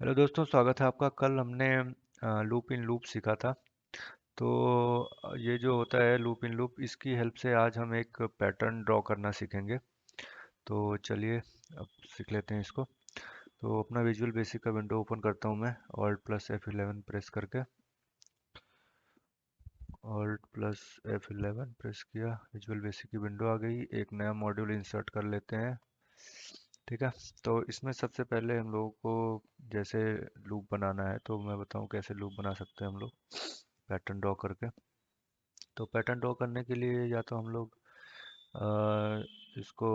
Hello दोस्तों, स्वागत है आपका। कल हमने लूप इन लूप सीखा था। तो ये जो होता है लूप इन लूप, इसकी हेल्प से आज हम एक पैटर्न ड्रॉ करना सीखेंगे। तो चलिए अब सीख लेते हैं इसको। तो अपना विजुअल बेसिक का विंडो ओपन करता हूँ मैं, ऑल्ट प्लस F11 प्रेस करके। ऑल्ट प्लस F11 प्रेस किया, विजुअल बेसिक की विंडो आ गई। एक नया मॉड्यूल इंसर्ट कर लेते हैं। ठीक है। तो इसमें सबसे पहले हम लोगों को जैसे लूप बनाना है, तो मैं बताऊं कैसे लूप बना सकते हैं हम लोग पैटर्न ड्रॉ करके। तो पैटर्न ड्रॉ करने के लिए या तो हम लोग इसको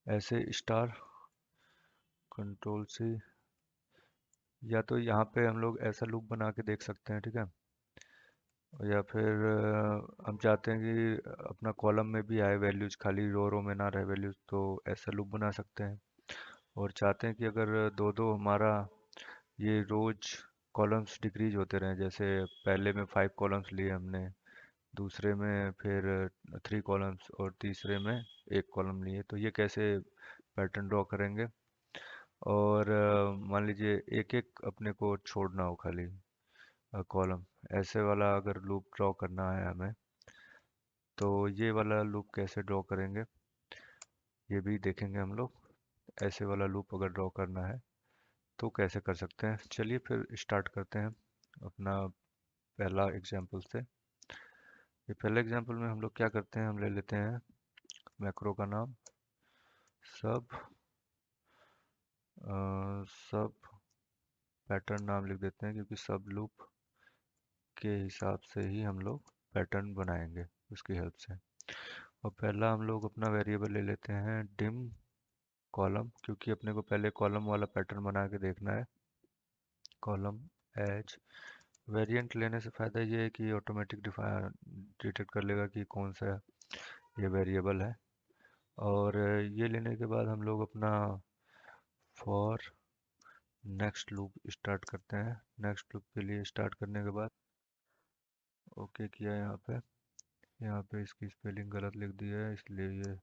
ऐसे स्टार कंट्रोल सी, या तो यहाँ पे हम लोग ऐसा लूप बना के देख सकते हैं। ठीक है। या फिर हम चाहते हैं कि अपना कॉलम में भी आए वैल्यूज, खाली रो रो में ना रहे वैल्यूज, तो ऐसा लूप बना सकते हैं। और चाहते हैं कि अगर दो दो हमारा ये रोज कॉलम्स डिक्रीज होते रहें, जैसे पहले में 5 कॉलम्स लिए हमने, दूसरे में फिर 3 कॉलम्स, और तीसरे में 1 कॉलम लिए, तो ये कैसे पैटर्न ड्रॉ करेंगे। और मान लीजिए एक एक अपने को छोड़ना हो खाली कॉलम, ऐसे वाला अगर लूप ड्रॉ करना है हमें, तो ये वाला लूप कैसे ड्रॉ करेंगे ये भी देखेंगे हम लोग। ऐसे वाला लूप अगर ड्रॉ करना है तो कैसे कर सकते हैं। चलिए फिर स्टार्ट करते हैं अपना पहला एग्जाम्पल से। ये पहले एग्जाम्पल में हम लोग क्या करते हैं, हम ले लेते हैं मैक्रो का नाम सब। सब पैटर्न नाम लिख देते हैं, क्योंकि सब लूप के हिसाब से ही हम लोग पैटर्न बनाएंगे उसकी हेल्प से। और पहला हम लोग अपना वेरिएबल ले लेते हैं डिम कॉलम, क्योंकि अपने को पहले कॉलम वाला पैटर्न बना के देखना है। कॉलम एज वेरिएंट लेने से फ़ायदा ये है कि ऑटोमेटिक डिटेक्ट कर लेगा कि कौन सा ये वेरिएबल है। और ये लेने के बाद हम लोग अपना फॉर नेक्स्ट लूप स्टार्ट करते हैं। नेक्स्ट लूप के लिए स्टार्ट करने के बाद ओके किया। यहाँ पे इसकी स्पेलिंग गलत लिख दी है, इसलिए ये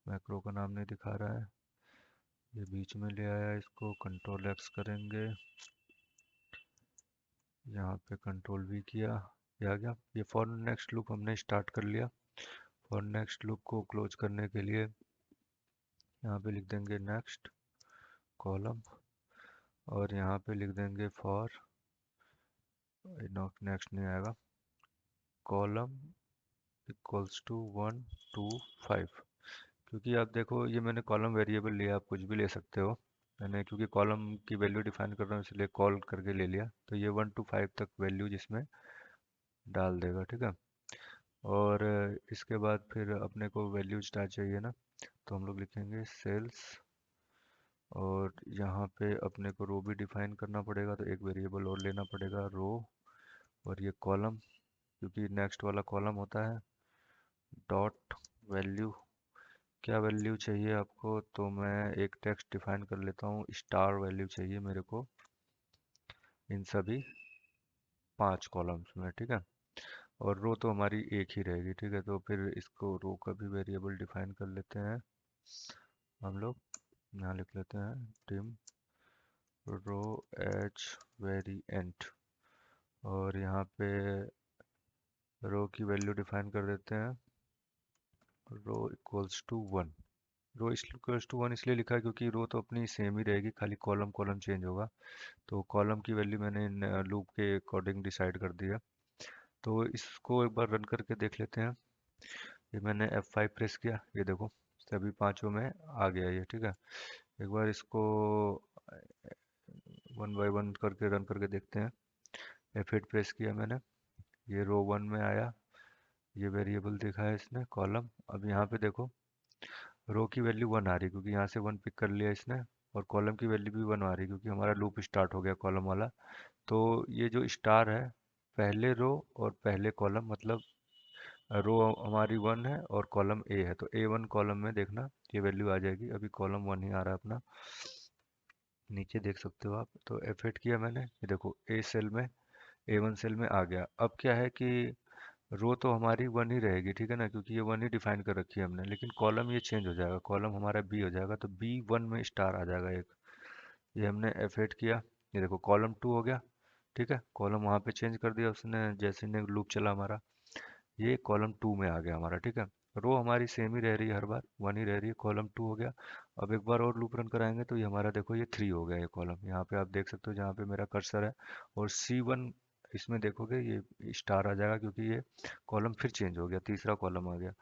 मैक्रो का नाम नहीं दिखा रहा है। ये बीच में ले आया, इसको कंट्रोल एक्स करेंगे। यहाँ पे कंट्रोल वी किया, ये आ गया। ये फॉर नेक्स्ट लूप हमने स्टार्ट कर लिया। फॉर नेक्स्ट लूप को क्लोज करने के लिए यहाँ पे लिख देंगे नेक्स्ट कॉलम, और यहाँ पे लिख देंगे फॉर, नेक्स्ट नहीं आएगा, कॉलम इक्वल्स टू 1 to 5। क्योंकि आप देखो ये मैंने कॉलम वेरिएबल लिया, आप कुछ भी ले सकते हो। मैंने क्योंकि कॉलम की वैल्यू डिफाइन कर रहा हूँ, इसलिए कॉल करके ले लिया। तो ये 1 to 5 तक वैल्यू जिसमें डाल देगा। ठीक है। और इसके बाद फिर अपने को वैल्यू स्टार चाहिए ना, तो हम लोग लिखेंगे सेल्स। और यहाँ पे अपने को रो भी डिफाइन करना पड़ेगा, तो एक वेरिएबल और लेना पड़ेगा रो। और ये कॉलम, क्योंकि नेक्स्ट वाला कॉलम होता है, डॉट वैल्यू। क्या वैल्यू चाहिए आपको, तो मैं एक टेक्स्ट डिफाइन कर लेता हूँ, स्टार वैल्यू चाहिए मेरे को इन सभी 5 कॉलम्स में। ठीक है। और रो तो हमारी एक ही रहेगी। ठीक है। तो फिर इसको रो का भी वेरिएबल डिफाइन कर लेते हैं हम लोग। यहाँ लिख लेते हैं डिम रो एच वेरिएंट, और यहाँ पे रो की वैल्यू डिफाइन कर देते हैं rho equals to 1। Rho equals to 1 इसलिए लिखा है क्योंकि रो तो अपनी सेम ही रहेगी, खाली कॉलम कॉलम चेंज होगा। तो कॉलम की वैल्यू मैंने लूप के अकॉर्डिंग डिसाइड कर दिया। तो इसको एक बार रन करके देख लेते हैं। ये मैंने F5 प्रेस किया, ये देखो सभी पांचों में आ गया ये। ठीक है। एक बार इसको 1 by 1 करके रन करके देखते हैं। F8 प्रेस किया मैंने, ये रो 1 में आया, ये वेरिएबल देखा है इसने कॉलम। अब यहाँ पे देखो रो की वैल्यू 1 आ रही है, क्योंकि यहाँ से 1 पिक कर लिया इसने। और कॉलम की वैल्यू भी 1 आ रही है, क्योंकि हमारा लूप स्टार्ट हो गया कॉलम वाला। तो ये जो स्टार है, पहले रो और पहले कॉलम, मतलब रो हमारी 1 है और कॉलम ए है, तो A1 कॉलम में देखना ये वैल्यू आ जाएगी। अभी कॉलम 1 ही आ रहा है अपना, नीचे देख सकते हो आप। तो F8 किया मैंने, ये देखो ए सेल में, A1 सेल में आ गया। अब क्या है कि रो तो हमारी 1 ही रहेगी, ठीक है ना, क्योंकि ये 1 ही डिफाइन कर रखी है हमने। लेकिन कॉलम ये चेंज हो जाएगा, कॉलम हमारा बी हो जाएगा, तो B1 में स्टार आ जाएगा एक। ये हमने F8 किया, ये देखो कॉलम 2 हो गया। ठीक है, कॉलम वहाँ पे चेंज कर दिया उसने जैसे ने लूप चला हमारा, ये कॉलम 2 में आ गया हमारा। ठीक है, रो हमारी सेम ही रह रही है, हर बार 1 ही रह रही है, कॉलम 2 हो गया। अब एक बार और लूप रन कराएंगे तो ये हमारा देखो ये 3 हो गया ये कॉलम, यहाँ पे आप देख सकते हो जहाँ पे मेरा कर्सर है। और C1 इसमें देखोगे ये स्टार आ जाएगा क्योंकि ये कॉलम फिर चेंज हो गया, तीसरा कॉलम आ गया।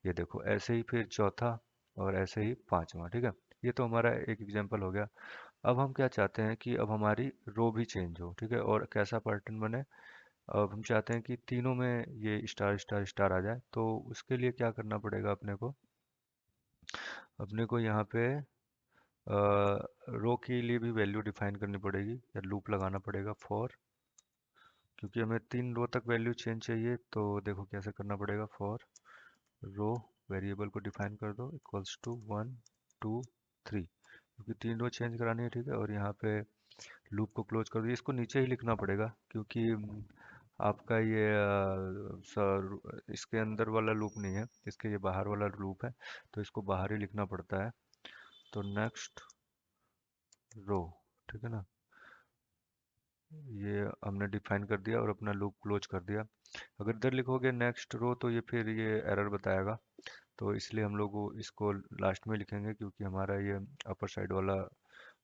ये देखो ऐसे ही फिर चौथा और ऐसे ही पांचवा। ठीक है, ये तो हमारा एक एग्जांपल हो गया। अब हम क्या चाहते हैं कि अब हमारी रो भी चेंज हो। ठीक है, और कैसा पैटर्न बने, अब हम चाहते हैं कि तीनों में ये स्टार स्टार स्टार आ जाए। तो उसके लिए क्या करना पड़ेगा अपने को यहाँ पे रो के लिए भी वैल्यू डिफाइन करनी पड़ेगी या लूप लगाना पड़ेगा फॉर, क्योंकि हमें 3 रो तक वैल्यू चेंज चाहिए। तो देखो कैसे करना पड़ेगा, फॉर रो वेरिएबल को डिफाइन कर दो इक्वल्स टू 1 2 3, क्योंकि 3 रो चेंज करानी है। ठीक है, और यहाँ पे लूप को क्लोज कर दो, इसको नीचे ही लिखना पड़ेगा क्योंकि आपका ये सर इसके अंदर वाला लूप नहीं है, इसके ये बाहर वाला लूप है, तो इसको बाहर ही लिखना पड़ता है। तो नेक्स्ट रो, ठीक है ना, ये हमने डिफाइन कर दिया और अपना लूप क्लोज कर दिया। अगर इधर लिखोगे नेक्स्ट रो तो ये फिर ये एरर बताएगा, तो इसलिए हम लोग इसको लास्ट में लिखेंगे क्योंकि हमारा ये अपर साइड वाला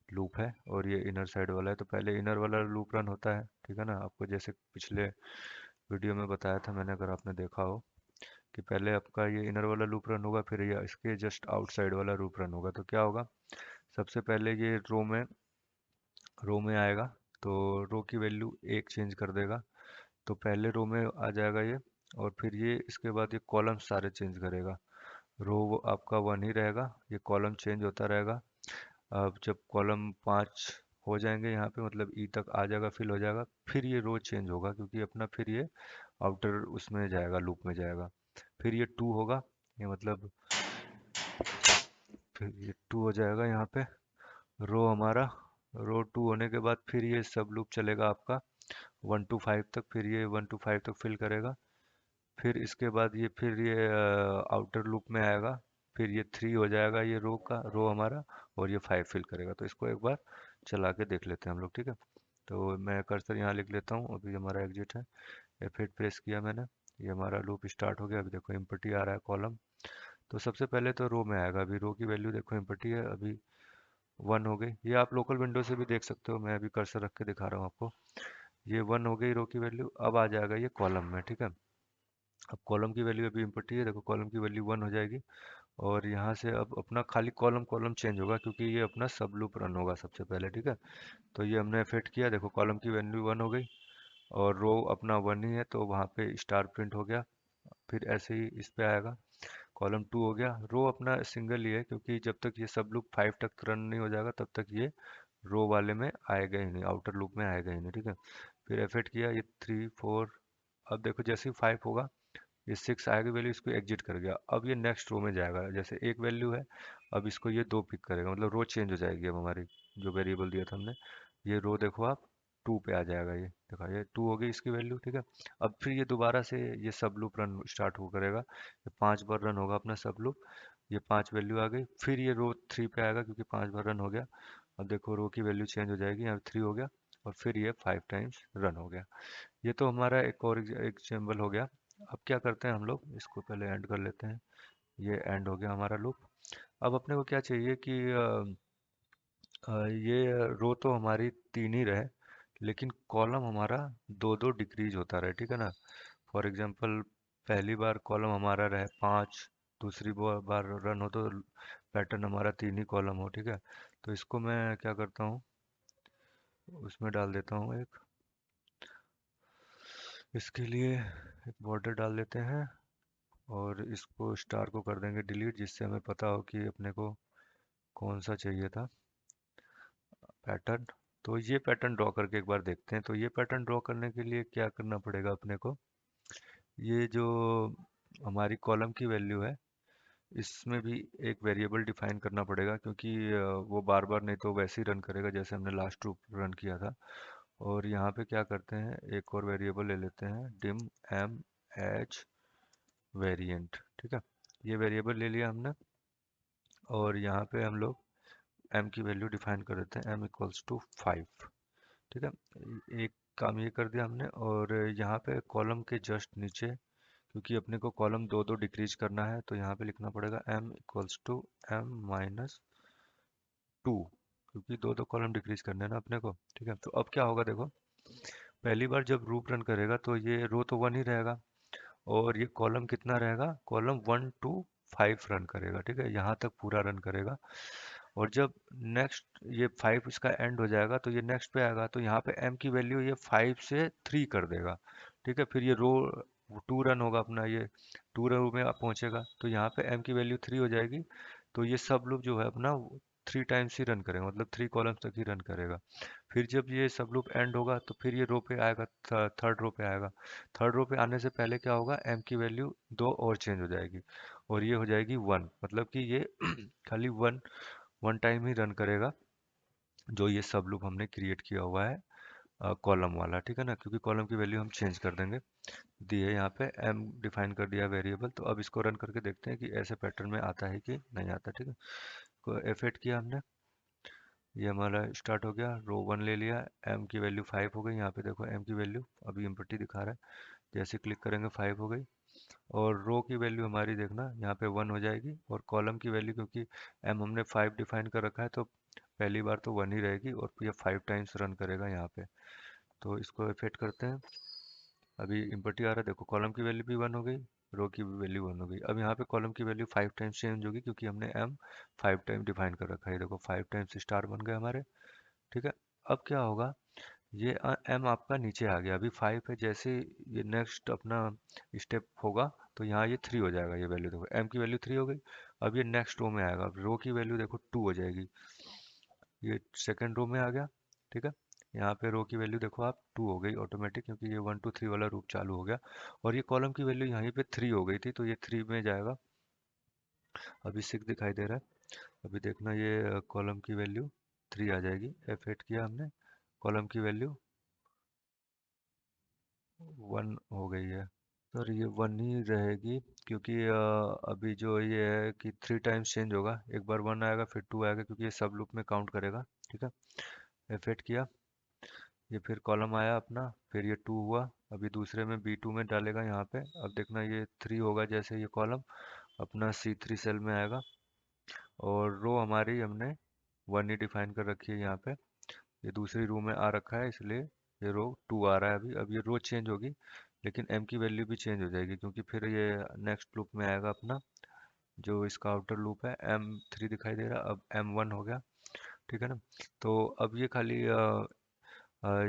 लूप है और ये इनर साइड वाला है। तो पहले इनर वाला लूप रन होता है, ठीक है ना, आपको जैसे पिछले वीडियो में बताया था मैंने, अगर आपने देखा हो कि पहले आपका ये इनर वाला लूप रन होगा फिर ये इसके जस्ट आउटसाइड वाला लूप रन होगा। तो क्या होगा, सबसे पहले ये रो में आएगा, तो रो की वैल्यू 1 चेंज कर देगा, तो पहले रो में आ जाएगा ये। और फिर ये इसके बाद ये कॉलम सारे चेंज करेगा, रो आपका 1 ही रहेगा, ये कॉलम चेंज होता रहेगा। अब जब कॉलम 5 हो जाएंगे यहाँ पे मतलब ई तक आ जाएगा, फिल हो जाएगा, फिर ये रो चेंज होगा क्योंकि अपना फिर ये आउटर उसमें जाएगा, लूप में जाएगा। फिर ये 2 होगा, ये मतलब फिर ये 2 हो जाएगा यहाँ पे रो हमारा। रो 2 होने के बाद फिर ये सब लूप चलेगा आपका 1 to 5 तक, फिर ये 1 to 5 तक फिल करेगा। फिर इसके बाद ये फिर ये आउटर लूप में आएगा, फिर ये 3 हो जाएगा ये रो हमारा, और ये 5 फिल करेगा। तो इसको एक बार चला के देख लेते हैं हम लोग। ठीक है, तो मैं कर्सर यहाँ लिख लेता हूँ, अभी हमारा एग्जिट है, F8 प्रेस किया मैंने, ये हमारा लूप स्टार्ट हो गया। अभी देखो एम्प्टी आ रहा है कॉलम, तो सबसे पहले तो रो में आएगा, अभी रो की वैल्यू देखो एम्प्टी है, अभी 1 हो गई। ये आप लोकल विंडो से भी देख सकते हो, मैं अभी कर्सर रख के दिखा रहा हूँ आपको। ये 1 हो गई रो की वैल्यू, अब आ जाएगा ये कॉलम में। ठीक है, अब कॉलम की वैल्यू अभी इम्प्टी है, देखो कॉलम की वैल्यू 1 हो जाएगी। और यहाँ से अब अपना खाली कॉलम कॉलम चेंज होगा क्योंकि ये अपना सब लूप रन होगा सबसे पहले। ठीक है, तो ये हमने फिट किया, देखो कॉलम की वैल्यू 1 हो गई और रो अपना 1 ही है, तो वहाँ पे स्टार प्रिंट हो गया। फिर ऐसे ही इस पे आएगा, कॉलम 2 हो गया, रो अपना सिंगल ही है क्योंकि जब तक ये सब लूप 5 तक रन नहीं हो जाएगा तब तक ये रो वाले में आएगा ही नहीं, आउटर लूप में आएगा ही नहीं। ठीक है, फिर एफेक्ट किया, ये 3 4, अब देखो जैसे ही 5 होगा ये 6 आएगा वैल्यू, इसको एग्जिट कर गया। अब ये नेक्स्ट रो में जाएगा, जैसे एक वैल्यू है, अब इसको ये 2 पिक करेगा, मतलब रो चेंज हो जाएगी अब हमारी, जो वेरिएबल दिया था हमने। ये रो देखो आप 2 पे आ जाएगा, ये देखो ये 2 हो गई इसकी वैल्यू। ठीक है, अब फिर ये दोबारा से ये सब लूप रन स्टार्ट हो करेगा, ये 5 बार रन होगा अपना सब लूप, ये 5 वैल्यू आ गई, फिर ये रो 3 पे आएगा क्योंकि 5 बार रन हो गया। अब देखो रो की वैल्यू चेंज हो जाएगी, यहाँ 3 हो गया और फिर ये 5 टाइम्स रन हो गया। ये तो हमारा एक और एग्जाम्पल हो गया। अब क्या करते हैं हम लोग, इसको पहले एंड कर लेते हैं, ये एंड हो गया हमारा लूप। अब अपने को क्या चाहिए कि ये रो तो हमारी 3 ही रहे, लेकिन कॉलम हमारा 2 2 डिक्रीज होता रहे। ठीक है ना, फॉर एग्जांपल पहली बार कॉलम हमारा रहे 5, दूसरी बार रन हो तो पैटर्न हमारा 3 ही कॉलम हो। ठीक है, तो इसको मैं क्या करता हूँ, उसमें डाल देता हूँ एक, इसके लिए एक बॉर्डर डाल देते हैं और इसको स्टार को कर देंगे डिलीट, जिससे हमें पता हो कि अपने को कौन सा चाहिए था पैटर्न। तो ये पैटर्न ड्रॉ करके एक बार देखते हैं। तो ये पैटर्न ड्रॉ करने के लिए क्या करना पड़ेगा अपने को, ये जो हमारी कॉलम की वैल्यू है इसमें भी एक वेरिएबल डिफाइन करना पड़ेगा क्योंकि वो बार बार नहीं तो वैसे ही रन करेगा जैसे हमने लास्ट लूप रन किया था। और यहाँ पे क्या करते हैं, एक और वेरिएबल ले लेते हैं, डिम एम एच वेरिएंट। ठीक है, ये वेरिएबल ले लिया हमने और यहाँ पे हम लोग m की वैल्यू डिफाइन कर देते हैं, m इक्वल्स टू 5। ठीक है, एक काम ये कर दिया हमने। और यहाँ पे कॉलम के जस्ट नीचे, क्योंकि अपने को कॉलम दो दो डिक्रीज करना है, तो यहाँ पे लिखना पड़ेगा m इक्वल्स टू m-2, क्योंकि दो दो कॉलम डिक्रीज करने हैं ना अपने को। ठीक है, तो अब क्या होगा देखो, पहली बार जब लूप रन करेगा तो ये रो तो 1 ही रहेगा, और ये कॉलम कितना रहेगा, कॉलम 1 to 5 रन करेगा। ठीक है, यहाँ तक पूरा रन करेगा। और जब नेक्स्ट ये 5 इसका एंड हो जाएगा तो ये नेक्स्ट पे आएगा, तो यहाँ पे m की वैल्यू ये 5 से 3 कर देगा। ठीक है, फिर ये रो 2 रन होगा अपना, ये 2 रो में आप पहुंचेगा, तो यहाँ पे m की वैल्यू 3 हो जाएगी। तो ये सब लूप जो है अपना 3 टाइम्स ही रन करेगा, मतलब 3 कॉलम्स तक ही रन करेगा। फिर जब ये सब लूप एंड होगा तो फिर ये रो पे आएगा, थर्ड रो पे आएगा। थर्ड रो पे आने से पहले क्या होगा, m की वैल्यू दो और चेंज हो जाएगी, और ये हो जाएगी 1, मतलब कि ये खाली वन वन टाइम ही रन करेगा, जो ये सब लूप हमने क्रिएट किया हुआ है कॉलम वाला। ठीक है ना, क्योंकि कॉलम की वैल्यू हम चेंज कर देंगे। दी है यहाँ पे m डिफाइन कर दिया वेरिएबल। तो अब इसको रन करके देखते हैं कि ऐसे पैटर्न में आता है कि नहीं आता। ठीक है, को F8 किया हमने, ये हमारा स्टार्ट हो गया, रो 1 ले लिया, m की वैल्यू 5 हो गई। यहाँ पे देखो m की वैल्यू अभी एम्प्टी दिखा रहा है, जैसे क्लिक करेंगे 5 हो गई। और रो की वैल्यू हमारी देखना यहाँ पे 1 हो जाएगी, और कॉलम की वैल्यू क्योंकि m हमने 5 डिफाइन कर रखा है, तो पहली बार तो 1 ही रहेगी, और ये 5 टाइम्स रन करेगा यहाँ पे। तो इसको इफेक्ट करते हैं, अभी इम्पर्टी आ रहा है, देखो कॉलम की वैल्यू भी 1 हो गई, रो की भी वैल्यू 1 हो गई। अब यहाँ पे कॉलम की वैल्यू 5 टाइम्स चेंज होगी, क्योंकि हमने m 5 टाइम डिफाइन कर रखा है। देखो 5 टाइम्स स्टार बन गए हमारे। ठीक है, अब क्या होगा, ये m आपका नीचे आ गया, अभी 5 है, जैसे ये नेक्स्ट अपना स्टेप होगा तो यहाँ ये 3 हो जाएगा। ये वैल्यू देखो, m की वैल्यू 3 हो गई। अब ये नेक्स्ट रो में आएगा, अब रो की वैल्यू देखो 2 हो जाएगी, ये सेकंड रो में आ गया। ठीक है, यहाँ पे रो की वैल्यू देखो आप 2 हो गई ऑटोमेटिक, क्योंकि ये 1 to 3 वाला रूप चालू हो गया। और ये कॉलम की वैल्यू यहीं पे 3 हो गई थी, तो ये 3 में जाएगा। अभी 6 दिखाई दे रहा है, अभी देखना ये कॉलम की वैल्यू 3 आ जाएगी। F8 किया हमने, कॉलम की वैल्यू 1 हो गई है। सर ये 1 ही रहेगी, क्योंकि अभी जो ये है कि 3 टाइम्स चेंज होगा, एक बार 1 आएगा फिर 2 आएगा, क्योंकि ये सब लूप में काउंट करेगा। ठीक है, F8 किया, ये फिर कॉलम आया अपना, फिर ये 2 हुआ, अभी दूसरे में B2 में डालेगा यहाँ पे। अब देखना ये 3 होगा, जैसे ये कॉलम अपना C3 सेल में आएगा। और रो हमारी हमने 1 ही डिफाइन कर रखी है यहाँ पे, ये दूसरी रो में आ रखा है, इसलिए ये रो 2 आ रहा है। अभी अब ये रो चेंज होगी, लेकिन m की वैल्यू भी चेंज हो जाएगी, क्योंकि फिर ये नेक्स्ट लूप में आएगा अपना, जो इसका आउटर लूप है। M3 दिखाई दे रहा, अब M1 हो गया। ठीक है ना, तो अब ये खाली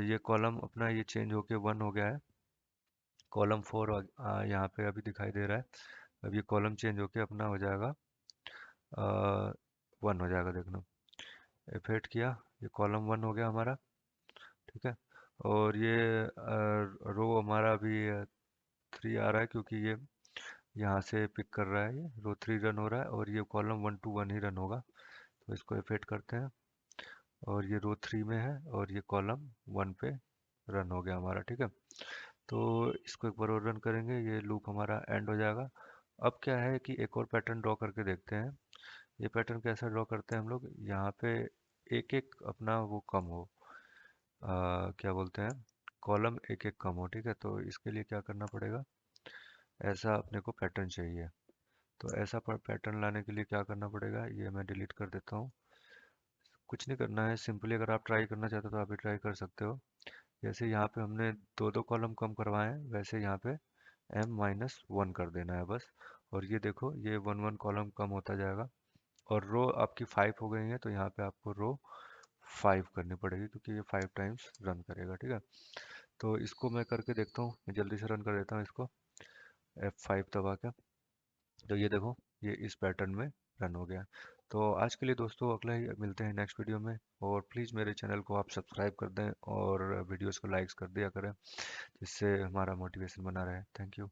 ये कॉलम अपना ये चेंज होके 1 हो गया है, कॉलम 4 यहाँ पे अभी दिखाई दे रहा है। अब ये कॉलम चेंज होके अपना हो जाएगा 1 हो जाएगा, देखना F8 किया, ये कॉलम 1 हो गया हमारा। ठीक है, और ये रो हमारा अभी 3 आ रहा है, क्योंकि ये यहाँ से पिक कर रहा है, ये रो 3 रन हो रहा है, और ये कॉलम 1 to 1 ही रन होगा। तो इसको इफेक्ट करते हैं, और ये रो 3 में है, और ये कॉलम 1 पे रन हो गया हमारा। ठीक है, तो इसको एक बार और रन करेंगे, ये लूप हमारा एंड हो जाएगा। अब क्या है कि एक और पैटर्न ड्रॉ करके देखते हैं। ये पैटर्न कैसा ड्रॉ करते हैं हम लोग, यहाँ पे एक एक अपना वो कम हो, क्या बोलते हैं, कॉलम एक एक कम हो। ठीक है, तो इसके लिए क्या करना पड़ेगा, ऐसा अपने को पैटर्न चाहिए। तो ऐसा पैटर्न लाने के लिए क्या करना पड़ेगा, ये मैं डिलीट कर देता हूँ। कुछ नहीं करना है, सिंपली अगर आप ट्राई करना चाहते हो तो आप भी ट्राई कर सकते हो। जैसे यहाँ पे हमने दो दो कॉलम कम करवाए हैं, वैसे यहाँ पे m-1 कर देना है बस। और ये देखो, ये 1 1 कॉलम कम होता जाएगा, और रो आपकी 5 हो गई है, तो यहाँ पे आपको रो 5 करनी पड़ेगी, क्योंकि ये 5 टाइम्स रन करेगा। ठीक है, तो इसको मैं करके देखता हूँ, मैं जल्दी से रन कर देता हूँ इसको, F5 दबा के। तो ये देखो, ये इस पैटर्न में रन हो गया। तो आज के लिए दोस्तों अगला ही मिलते हैं नेक्स्ट वीडियो में, और प्लीज़ मेरे चैनल को आप सब्सक्राइब कर दें, और वीडियोस को लाइक्स कर दिया करें, जिससे हमारा मोटिवेशन बना रहे। Thank you.